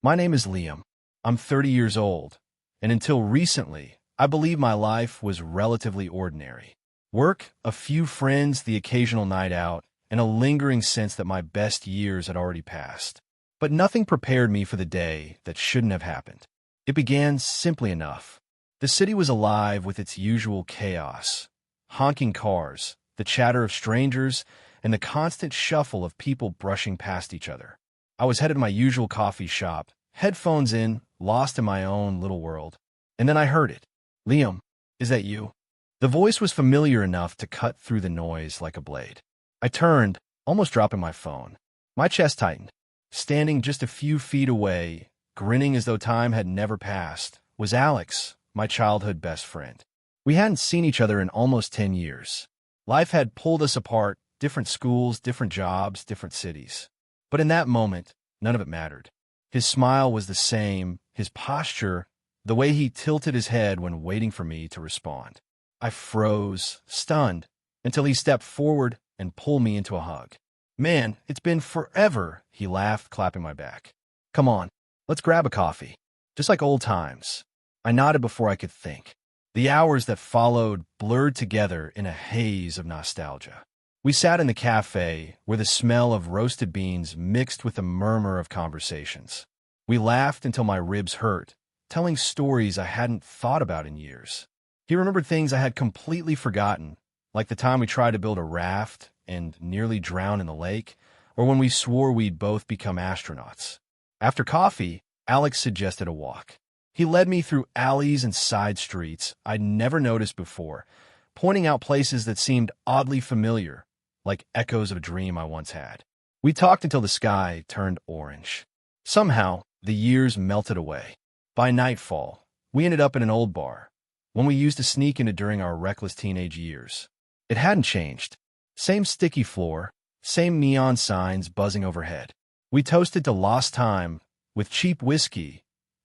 My name is Liam. I'm 30 years old, and until recently, I believe my life was relatively ordinary. Work, a few friends, the occasional night out, and a lingering sense that my best years had already passed. But nothing prepared me for the day that shouldn't have happened. It began simply enough. The city was alive with its usual chaos. Honking cars, the chatter of strangers, and the constant shuffle of people brushing past each other. I was headed to my usual coffee shop, headphones in, lost in my own little world. And then I heard it. "Liam, is that you?" The voice was familiar enough to cut through the noise like a blade. I turned, almost dropping my phone. My chest tightened. Standing just a few feet away, grinning as though time had never passed, was Alex, my childhood best friend. We hadn't seen each other in almost 10 years. Life had pulled us apart, different schools, different jobs, different cities. But in that moment, none of it mattered. His smile was the same, his posture, the way he tilted his head when waiting for me to respond. I froze, stunned, until he stepped forward and pulled me into a hug. "Man, it's been forever," he laughed, clapping my back. "Come on, let's grab a coffee. Just like old times." I nodded before I could think. The hours that followed blurred together in a haze of nostalgia. We sat in the cafe, where the smell of roasted beans mixed with the murmur of conversations. We laughed until my ribs hurt, telling stories I hadn't thought about in years. He remembered things I had completely forgotten, like the time we tried to build a raft and nearly drowned in the lake, or when we swore we'd both become astronauts. After coffee, Alex suggested a walk. He led me through alleys and side streets I'd never noticed before, pointing out places that seemed oddly familiar, like echoes of a dream I once had. We talked until the sky turned orange. Somehow, the years melted away. By nightfall, we ended up in an old bar, one we used to sneak into during our reckless teenage years. It hadn't changed. Same sticky floor, same neon signs buzzing overhead. We toasted to lost time with cheap whiskey,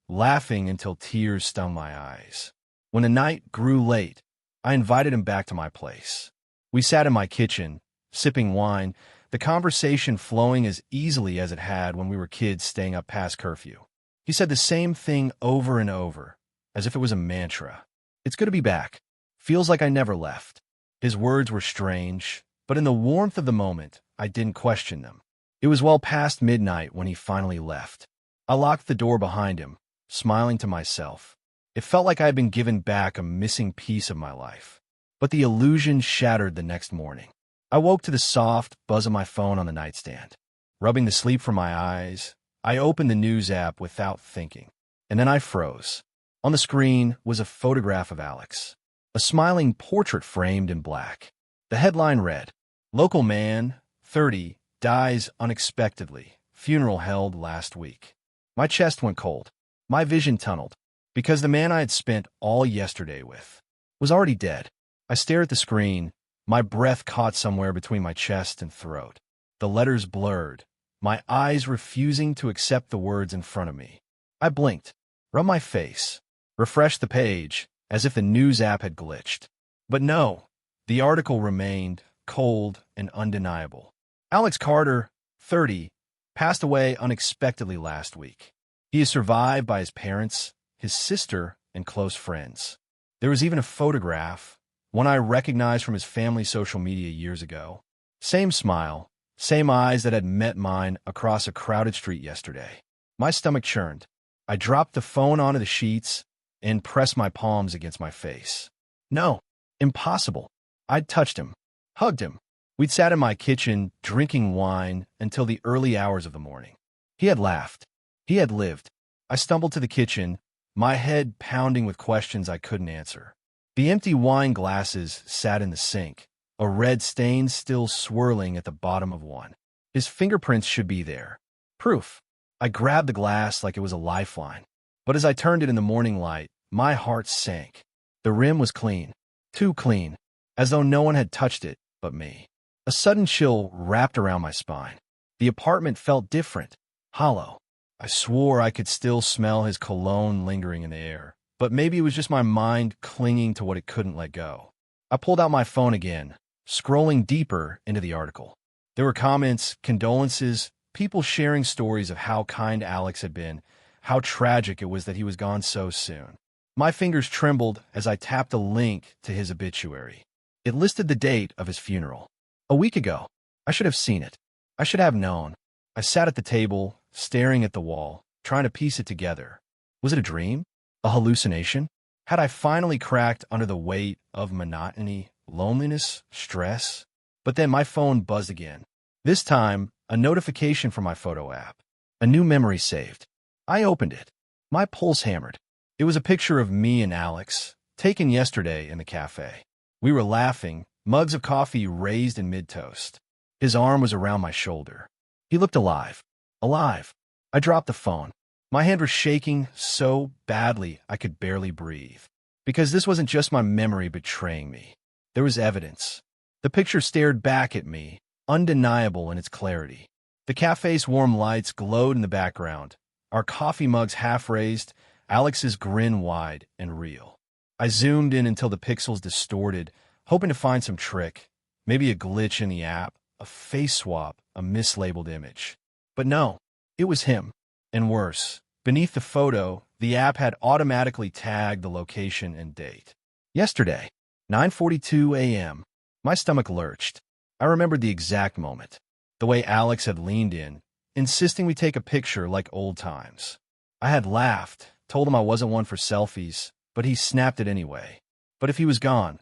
laughing until tears stung my eyes. When the night grew late, I invited him back to my place. We sat in my kitchen, sipping wine, the conversation flowing as easily as it had when we were kids staying up past curfew. He said the same thing over and over, as if it was a mantra. "It's good to be back. Feels like I never left." His words were strange, but in the warmth of the moment, I didn't question them. It was well past midnight when he finally left. I locked the door behind him, smiling to myself. It felt like I had been given back a missing piece of my life. But the illusion shattered the next morning. I woke to the soft buzz of my phone on the nightstand. Rubbing the sleep from my eyes, I opened the news app without thinking. And then I froze. On the screen was a photograph of Alex, a smiling portrait framed in black. The headline read, "Local man, 30, dies unexpectedly. Funeral held last week." My chest went cold. My vision tunneled, because the man I had spent all yesterday with was already dead. I stared at the screen, my breath caught somewhere between my chest and throat. The letters blurred, my eyes refusing to accept the words in front of me. I blinked, rubbed my face, refreshed the page, as if the news app had glitched. But no, the article remained cold and undeniable. Alex Carter, 30, passed away unexpectedly last week. He is survived by his parents, his sister, and close friends. There was even a photograph, one I recognized from his family's social media years ago. Same smile, same eyes that had met mine across a crowded street yesterday. My stomach churned. I dropped the phone onto the sheets and pressed my palms against my face. No, impossible. I'd touched him, hugged him. We'd sat in my kitchen, drinking wine until the early hours of the morning. He had laughed. He had lived. I stumbled to the kitchen, my head pounding with questions I couldn't answer. The empty wine glasses sat in the sink, a red stain still swirling at the bottom of one. His fingerprints should be there. Proof. I grabbed the glass like it was a lifeline. But as I turned it in the morning light, my heart sank. The rim was clean. Too clean. As though no one had touched it but me. A sudden chill wrapped around my spine. The apartment felt different. Hollow. I swore I could still smell his cologne lingering in the air, but maybe it was just my mind clinging to what it couldn't let go. I pulled out my phone again, scrolling deeper into the article. There were comments, condolences, people sharing stories of how kind Alex had been, how tragic it was that he was gone so soon. My fingers trembled as I tapped a link to his obituary. It listed the date of his funeral. A week ago. I should have seen it. I should have known. I sat at the table, staring at the wall, trying to piece it together. Was it a dream? A hallucination? Had I finally cracked under the weight of monotony, loneliness, stress? But then my phone buzzed again. This time, a notification from my photo app. A new memory saved. I opened it. My pulse hammered. It was a picture of me and Alex, taken yesterday in the cafe. We were laughing, mugs of coffee raised in mid-toast. His arm was around my shoulder. He looked alive. Alive. I dropped the phone. My hand was shaking so badly I could barely breathe. Because this wasn't just my memory betraying me. There was evidence. The picture stared back at me, undeniable in its clarity. The cafe's warm lights glowed in the background, our coffee mugs half raised, Alex's grin wide and real. I zoomed in until the pixels distorted, hoping to find some trick, maybe a glitch in the app, a face swap, a mislabeled image. But no, it was him. And worse, beneath the photo, the app had automatically tagged the location and date. Yesterday, 9:42 a.m., my stomach lurched. I remembered the exact moment. The way Alex had leaned in, insisting we take a picture like old times. I had laughed, told him I wasn't one for selfies, but he snapped it anyway. But if he was gone,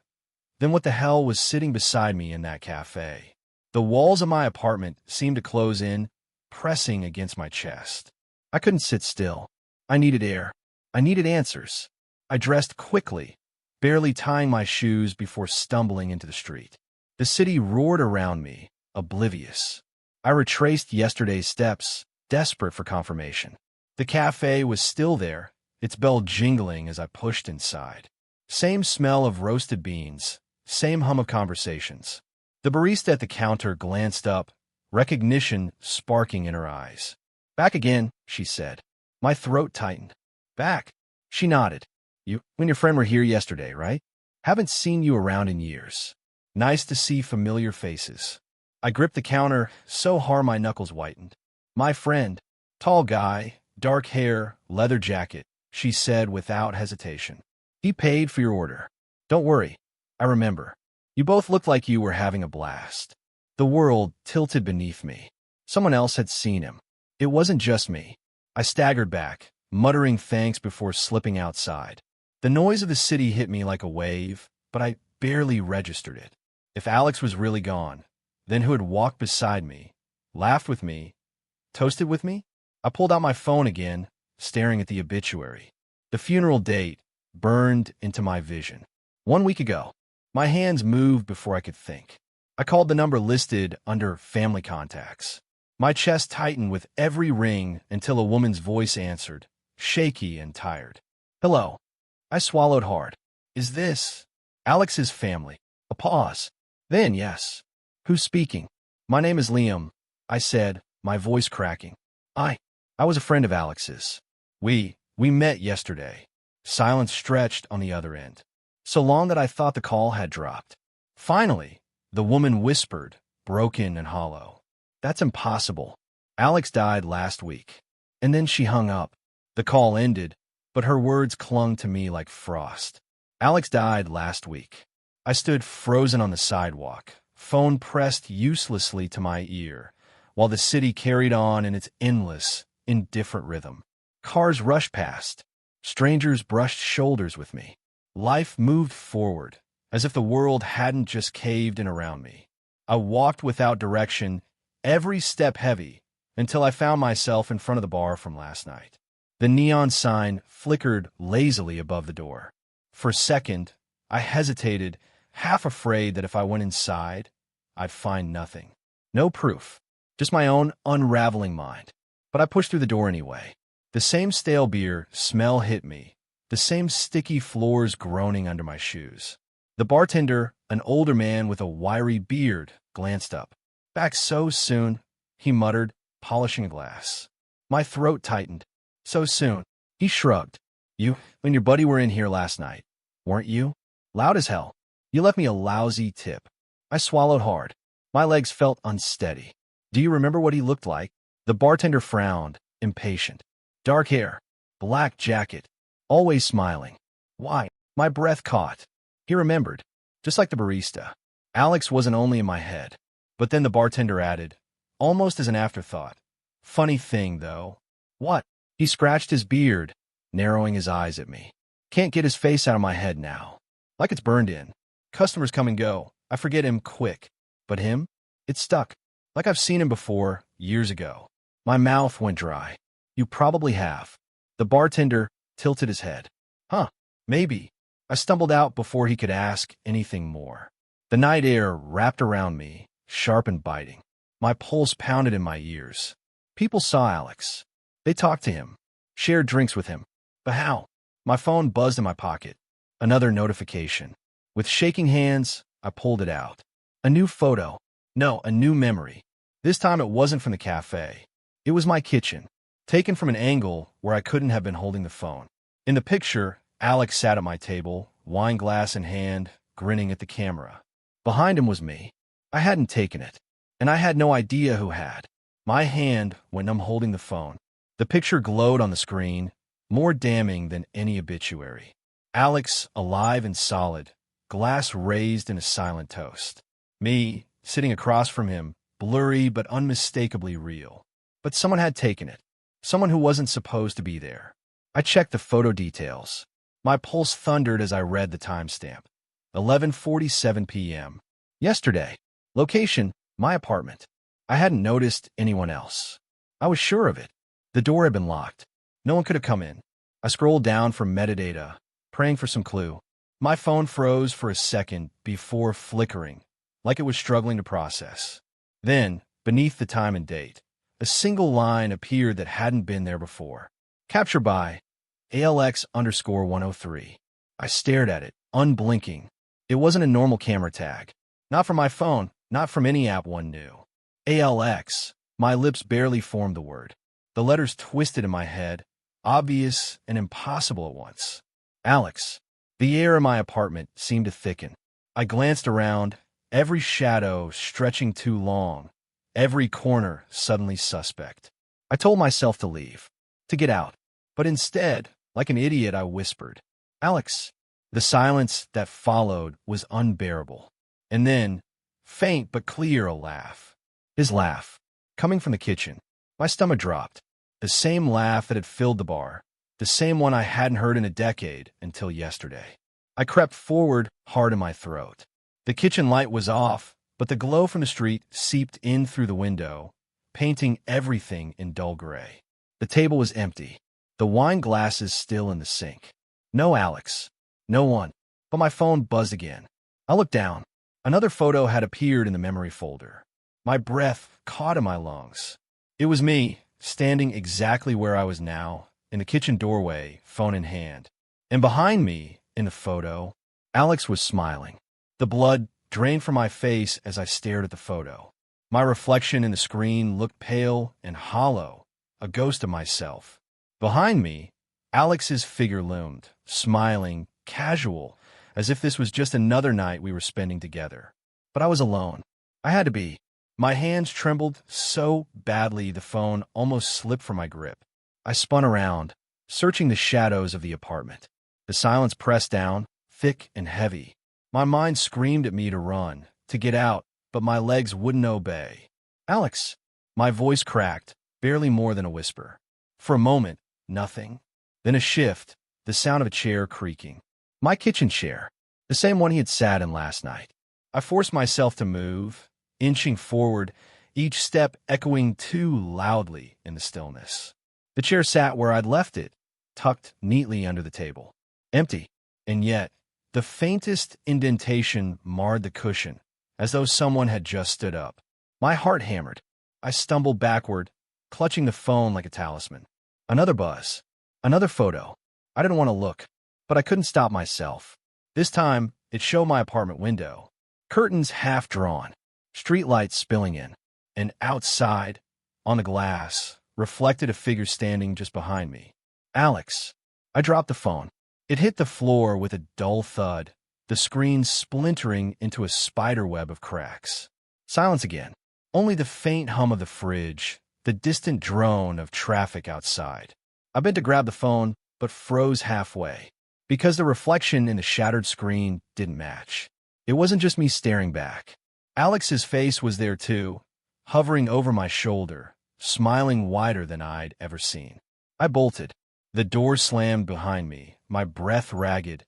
then what the hell was sitting beside me in that cafe? The walls of my apartment seemed to close in, pressing against my chest. I couldn't sit still. I needed air. I needed answers. I dressed quickly, barely tying my shoes before stumbling into the street. The city roared around me, oblivious. I retraced yesterday's steps, desperate for confirmation. The cafe was still there, its bell jingling as I pushed inside. Same smell of roasted beans, same hum of conversations. The barista at the counter glanced up, recognition sparking in her eyes. "Back again," she said. My throat tightened. "Back?" She nodded. "You and your friend were here yesterday, right? Haven't seen you around in years. Nice to see familiar faces." I gripped the counter so hard my knuckles whitened. "My friend, tall guy, dark hair, leather jacket," she said without hesitation. "He paid for your order. Don't worry, I remember. You both looked like you were having a blast." The world tilted beneath me. Someone else had seen him. It wasn't just me. I staggered back, muttering thanks before slipping outside. The noise of the city hit me like a wave, but I barely registered it. If Alex was really gone, then who had walked beside me, laughed with me, toasted with me? I pulled out my phone again, staring at the obituary. The funeral date burned into my vision. 1 week ago. My hands moved before I could think. I called the number listed under family contacts. My chest tightened with every ring until a woman's voice answered, shaky and tired. "Hello." I swallowed hard. "Is this Alex's family?" A pause. Then, yes. "Who's speaking?" "My name is Liam," I said, my voice cracking. I was a friend of Alex's. We met yesterday." Silence stretched on the other end. So long that I thought the call had dropped. Finally, the woman whispered, broken and hollow. "That's impossible. Alex died last week." And then she hung up. The call ended, but her words clung to me like frost. "Alex died last week." I stood frozen on the sidewalk, phone pressed uselessly to my ear, while the city carried on in its endless, indifferent rhythm. Cars rushed past. Strangers brushed shoulders with me. Life moved forward, as if the world hadn't just caved in around me. I walked without direction, every step heavy, until I found myself in front of the bar from last night. The neon sign flickered lazily above the door. For a second, I hesitated, half afraid that if I went inside, I'd find nothing. No proof, just my own unraveling mind. But I pushed through the door anyway. The same stale beer smell hit me, the same sticky floors groaning under my shoes. The bartender, an older man with a wiry beard, glanced up. "Back so soon," he muttered, polishing a glass. My throat tightened. "So soon." He shrugged. "You and your buddy were in here last night, weren't you? Loud as hell. You left me a lousy tip." I swallowed hard. My legs felt unsteady. "Do you remember what he looked like?" The bartender frowned, impatient. "Dark hair, black jacket, always smiling. Why? My breath caught. He remembered, just like the barista. Alex wasn't only in my head. But then the bartender added, almost as an afterthought. Funny thing, though. What? He scratched his beard, narrowing his eyes at me. Can't get his face out of my head now. Like it's burned in. Customers come and go. I forget him quick. But him? It's stuck. Like I've seen him before, years ago. My mouth went dry. You probably have. The bartender tilted his head. Huh, maybe. I stumbled out before he could ask anything more. The night air wrapped around me, sharp and biting. My pulse pounded in my ears. People saw Alex. They talked to him, shared drinks with him. But how? My phone buzzed in my pocket. Another notification. With shaking hands, I pulled it out. A new photo. No, a new memory. This time it wasn't from the cafe. It was my kitchen, taken from an angle where I couldn't have been holding the phone. In the picture, Alex sat at my table, wine glass in hand, grinning at the camera. Behind him was me. I hadn't taken it, and I had no idea who had. My hand went numb holding the phone. The picture glowed on the screen, more damning than any obituary. Alex, alive and solid, glass raised in a silent toast. Me, sitting across from him, blurry but unmistakably real. But someone had taken it. Someone who wasn't supposed to be there. I checked the photo details. My pulse thundered as I read the timestamp. 11:47 p.m. Yesterday. Location, my apartment. I hadn't noticed anyone else. I was sure of it. The door had been locked. No one could have come in. I scrolled down for metadata, praying for some clue. My phone froze for a second before flickering, like it was struggling to process. Then, beneath the time and date, a single line appeared that hadn't been there before. Captured by ALX_103. I stared at it, unblinking. It wasn't a normal camera tag. Not from my phone, not from any app one knew. ALX. My lips barely formed the word. The letters twisted in my head, obvious and impossible at once. Alex. The air in my apartment seemed to thicken. I glanced around, every shadow stretching too long, every corner suddenly suspect. I told myself to leave, to get out. But instead, like an idiot, I whispered, Alex. The silence that followed was unbearable. And then, faint but clear, a laugh. His laugh, coming from the kitchen. My stomach dropped. The same laugh that had filled the bar. The same one I hadn't heard in a decade until yesterday. I crept forward, hard in my throat. The kitchen light was off, but the glow from the street seeped in through the window, painting everything in dull gray. The table was empty. The wine glasses still in the sink. No Alex. No one. But my phone buzzed again. I looked down. Another photo had appeared in the memory folder. My breath caught in my lungs. It was me, standing exactly where I was now, in the kitchen doorway, phone in hand. And behind me, in the photo, Alex was smiling. The blood drained from my face as I stared at the photo. My reflection in the screen looked pale and hollow, a ghost of myself. Behind me, Alex's figure loomed, smiling, casual, as if this was just another night we were spending together. But I was alone. I had to be. My hands trembled so badly the phone almost slipped from my grip. I spun around, searching the shadows of the apartment. The silence pressed down, thick and heavy. My mind screamed at me to run, to get out, but my legs wouldn't obey. Alex! My voice cracked, barely more than a whisper. For a moment, nothing. Then a shift, the sound of a chair creaking. My kitchen chair, the same one he had sat in last night. I forced myself to move, inching forward, each step echoing too loudly in the stillness. The chair sat where I'd left it, tucked neatly under the table. Empty, and yet, the faintest indentation marred the cushion, as though someone had just stood up. My heart hammered. I stumbled backward, clutching the phone like a talisman. Another buzz. Another photo. I didn't want to look, but I couldn't stop myself. This time, it showed my apartment window. Curtains half drawn, streetlights spilling in, and outside, on the glass, reflected a figure standing just behind me. Alex. I dropped the phone. It hit the floor with a dull thud, the screen splintering into a spiderweb of cracks. Silence again. Only the faint hum of the fridge, the distant drone of traffic outside. I bent to grab the phone, but froze halfway, because the reflection in the shattered screen didn't match. It wasn't just me staring back. Alex's face was there too, hovering over my shoulder, smiling wider than I'd ever seen. I bolted. The door slammed behind me, my breath ragged,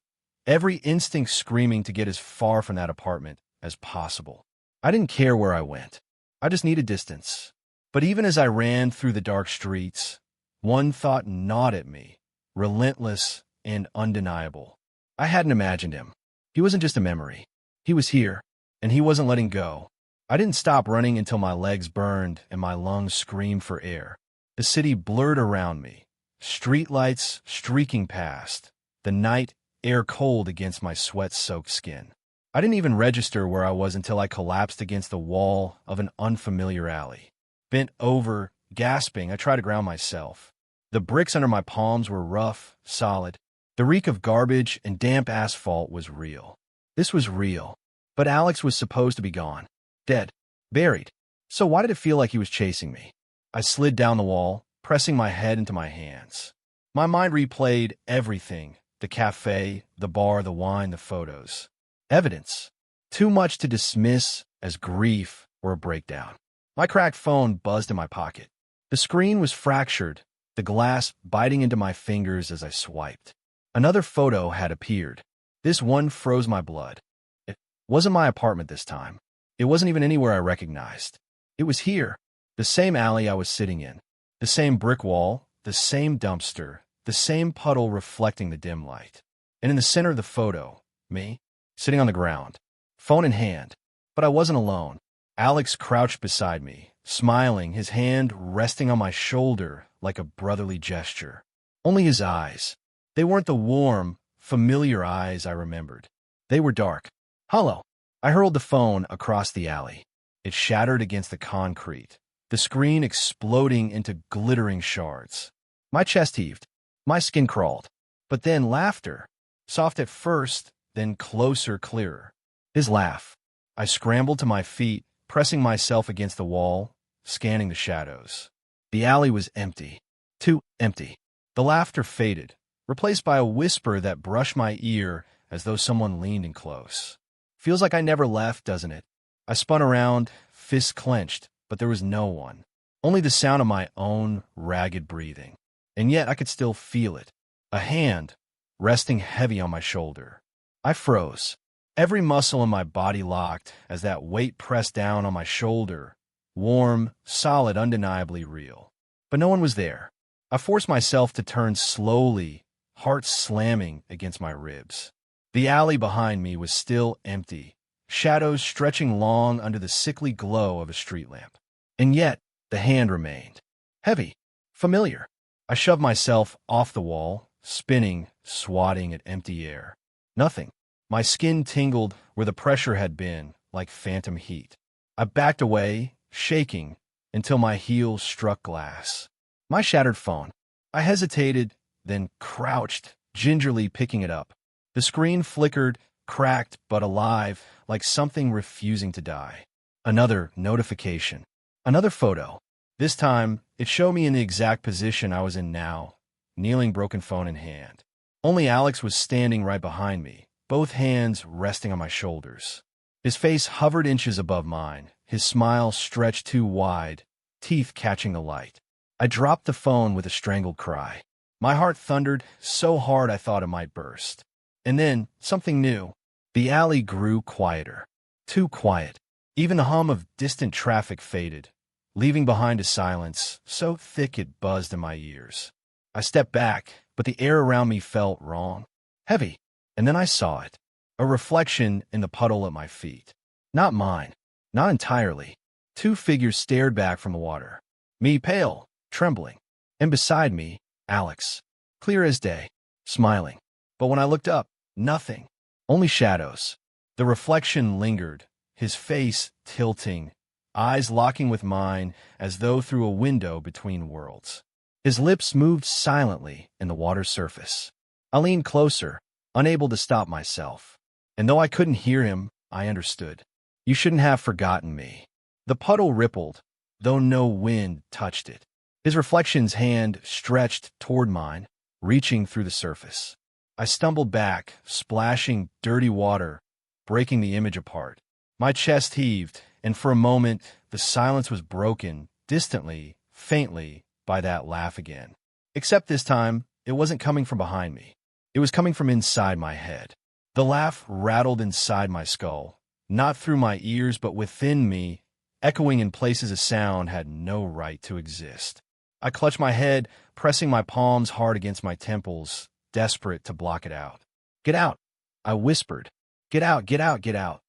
every instinct screaming to get as far from that apartment as possible. I didn't care where I went. I just needed distance. But even as I ran through the dark streets, one thought gnawed at me, relentless and undeniable. I hadn't imagined him. He wasn't just a memory. He was here, and he wasn't letting go. I didn't stop running until my legs burned and my lungs screamed for air. The city blurred around me, streetlights streaking past, the night air cold against my sweat-soaked skin. I didn't even register where I was until I collapsed against the wall of an unfamiliar alley. Bent over, gasping, I tried to ground myself. The bricks under my palms were rough, solid. The reek of garbage and damp asphalt was real. This was real. But Alex was supposed to be gone. Dead. Buried. So why did it feel like he was chasing me? I slid down the wall, pressing my head into my hands. My mind replayed everything. The cafe, the bar, the wine, the photos. Evidence. Too much to dismiss as grief or a breakdown. My cracked phone buzzed in my pocket. The screen was fractured, the glass biting into my fingers as I swiped. Another photo had appeared. This one froze my blood. It wasn't my apartment this time. It wasn't even anywhere I recognized. It was here, the same alley I was sitting in, the same brick wall, the same dumpster, the same puddle reflecting the dim light. And in the center of the photo, me, sitting on the ground, phone in hand. But I wasn't alone. Alex crouched beside me, smiling, his hand resting on my shoulder like a brotherly gesture. Only his eyes. They weren't the warm, familiar eyes I remembered. They were dark, hollow. I hurled the phone across the alley. It shattered against the concrete, the screen exploding into glittering shards. My chest heaved. My skin crawled. But then laughter. Soft at first, then closer, clearer. His laugh. I scrambled to my feet, pressing myself against the wall, scanning the shadows. The alley was empty. Too empty. The laughter faded, replaced by a whisper that brushed my ear as though someone leaned in close. Feels like I never left, doesn't it? I spun around, fists clenched, but there was no one. Only the sound of my own ragged breathing. And yet I could still feel it. A hand resting heavy on my shoulder. I froze. Every muscle in my body locked as that weight pressed down on my shoulder. Warm, solid, undeniably real. But no one was there. I forced myself to turn slowly, heart slamming against my ribs. The alley behind me was still empty, shadows stretching long under the sickly glow of a street lamp. And yet, the hand remained. Heavy, familiar. I shoved myself off the wall, spinning, swatting at empty air. Nothing. My skin tingled where the pressure had been, like phantom heat. I backed away, shaking, until my heels struck glass. My shattered phone. I hesitated, then crouched, gingerly picking it up. The screen flickered, cracked but alive, like something refusing to die. Another notification. Another photo. This time, it showed me in the exact position I was in now, kneeling, broken phone in hand. Only Alex was standing right behind me, both hands resting on my shoulders. His face hovered inches above mine, his smile stretched too wide, teeth catching the light. I dropped the phone with a strangled cry. My heart thundered so hard I thought it might burst. And then, something new. The alley grew quieter. Too quiet. Even the hum of distant traffic faded, leaving behind a silence so thick it buzzed in my ears. I stepped back, but the air around me felt wrong, heavy. And then I saw it, a reflection in the puddle at my feet. Not mine, not entirely. Two figures stared back from the water. Me pale, trembling. And beside me, Alex, clear as day, smiling. But when I looked up, nothing. Only shadows. The reflection lingered, his face tilting, eyes locking with mine as though through a window between worlds. His lips moved silently in the water's surface. I leaned closer, unable to stop myself. And though I couldn't hear him, I understood. You shouldn't have forgotten me. The puddle rippled, though no wind touched it. His reflection's hand stretched toward mine, reaching through the surface. I stumbled back, splashing dirty water, breaking the image apart. My chest heaved, and for a moment, the silence was broken, distantly, faintly, by that laugh again. Except this time, it wasn't coming from behind me. It was coming from inside my head. The laugh rattled inside my skull, not through my ears but within me, echoing in places a sound had no right to exist. I clutched my head, pressing my palms hard against my temples, desperate to block it out. "Get out," I whispered. "Get out, get out, get out."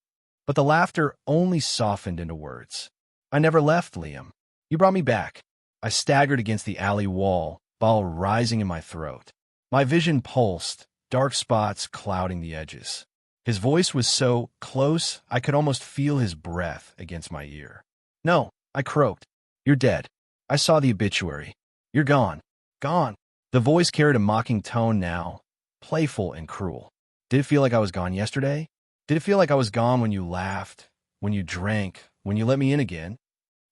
But the laughter only softened into words. "I never left, Liam. You brought me back." I staggered against the alley wall, bile rising in my throat. My vision pulsed, dark spots clouding the edges. His voice was so close I could almost feel his breath against my ear. "No," I croaked. "You're dead. I saw the obituary. You're gone. Gone." The voice carried a mocking tone now, playful and cruel. Did it feel like I was gone yesterday? Did it feel like I was gone when you laughed, when you drank, when you let me in again?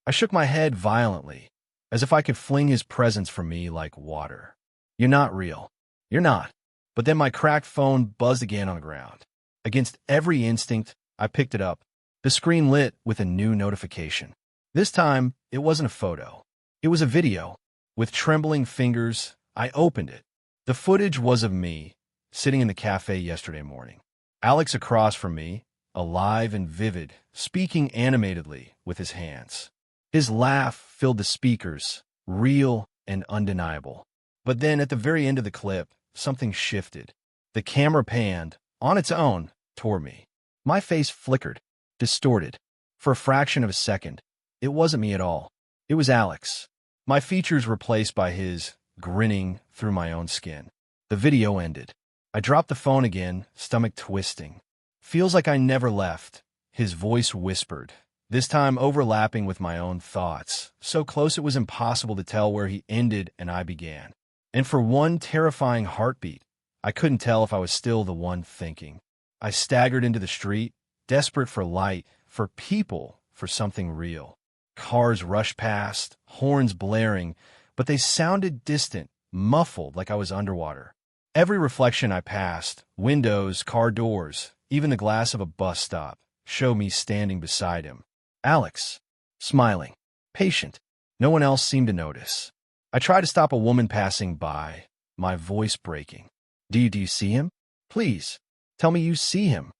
I shook my head violently, as if I could fling his presence from me like water. "You're not real. You're not." But then my cracked phone buzzed again on the ground. Against every instinct, I picked it up. The screen lit with a new notification. This time, it wasn't a photo. It was a video. With trembling fingers, I opened it. The footage was of me, sitting in the cafe yesterday morning. Alex across from me, alive and vivid, speaking animatedly with his hands. His laugh filled the speakers, real and undeniable. But then, at the very end of the clip, something shifted. The camera panned, on its own, toward me. My face flickered, distorted. For a fraction of a second, it wasn't me at all. It was Alex. My features replaced by his, grinning through my own skin. The video ended. I dropped the phone again, stomach twisting. "Feels like I never left," his voice whispered, this time overlapping with my own thoughts, so close it was impossible to tell where he ended and I began. And for one terrifying heartbeat, I couldn't tell if I was still the one thinking. I staggered into the street, desperate for light, for people, for something real. Cars rushed past, horns blaring, but they sounded distant, muffled like I was underwater. Every reflection I passed, windows, car doors, even the glass of a bus stop, showed me standing beside him. Alex, smiling, patient. No one else seemed to notice. I tried to stop a woman passing by, my voice breaking. Do you see him? Please, tell me you see him."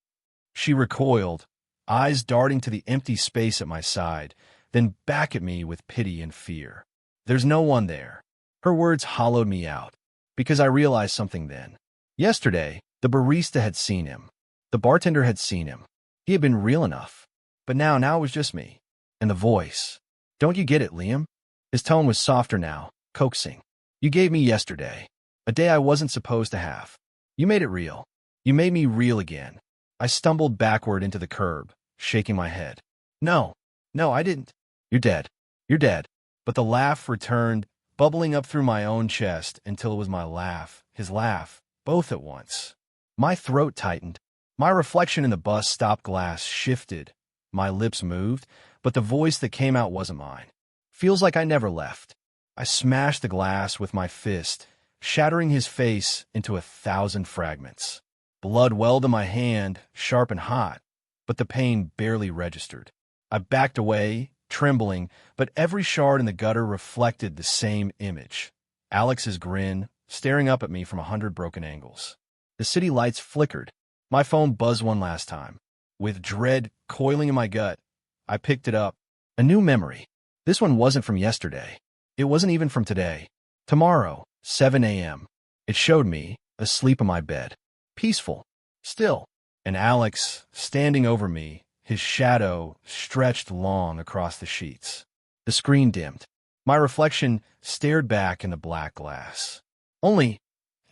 She recoiled, eyes darting to the empty space at my side, then back at me with pity and fear. "There's no one there." Her words hollowed me out, because I realized something then. Yesterday, the barista had seen him. The bartender had seen him. He had been real enough. But now it was just me. And the voice. "Don't you get it, Liam?" His tone was softer now, coaxing. "You gave me yesterday. A day I wasn't supposed to have. You made it real. You made me real again." I stumbled backward into the curb, shaking my head. No, I didn't." "You're dead. You're dead." But the laugh returned, bubbling up through my own chest until it was my laugh, his laugh, both at once. My throat tightened. My reflection in the bus stop glass shifted. My lips moved, but the voice that came out wasn't mine. "Feels like I never left." I smashed the glass with my fist, shattering his face into 1,000 fragments. Blood welled in my hand, sharp and hot, but the pain barely registered. I backed away, trembling, but every shard in the gutter reflected the same image. Alex's grin, staring up at me from 100 broken angles. The city lights flickered. My phone buzzed one last time. With dread coiling in my gut, I picked it up. A new memory. This one wasn't from yesterday. It wasn't even from today. Tomorrow, 7 a.m. It showed me, asleep in my bed. Peaceful. Still. And Alex, standing over me, his shadow stretched long across the sheets. The screen dimmed. My reflection stared back in the black glass. Only,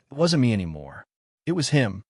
it wasn't me anymore. It was him.